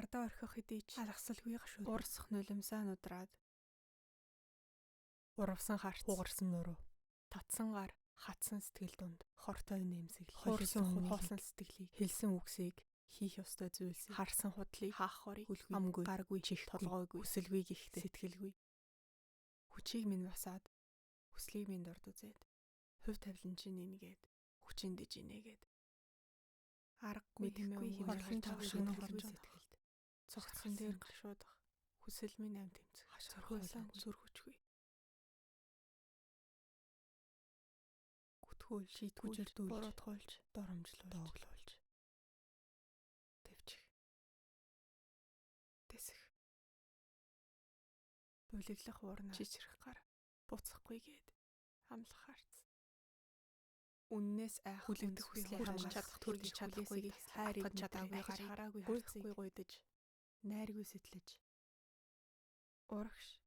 Ардаа орхих хэдий ч алгасалгүй гашууд. Урсах нулимсаа нудраад. Урвсан харц. Хугарсан нуруу. Татсан гар, хатсан сэтгэл дунд. Хортой нэмсэг. Хуурсан хоосон сэтгэлийг. Хэлсэн үгсийг, хийх ёстой зүйлсийг. Харсан худлыг, хаах хорыг. Амгүй, гаргүй, чих, толгойгүй, хүсэлгүй гихтэй. Сэтгэлгүй. Хүчийг минь басаад, хүслийг минь дурд үзээд. Хувь тавилан чинь нэгээд, хүчин дэж инээгээд. Аргагүй хэмээн хорлон тавшин хорж сэтгэлд. Цогцсон дээр гашуудах. Хүсэл минь амт тэмцэх. Зорхуулсан зүр хүчгүй. Гүтгүүл, шийтгүүлж, буруутгуулж, доромжлуулж, төвчих. Тэсэх. Булиглах уурна, чичрэх гар, буцахгүйгээд амлах харц. Үннээс айх хүлэгдэх хүслээ хамгаалж чадах төрж чадахгүйг хайрыг чадаагүй гарыг хараагүй харцыг гуйдаж, найргүй сэтлэж. Урагш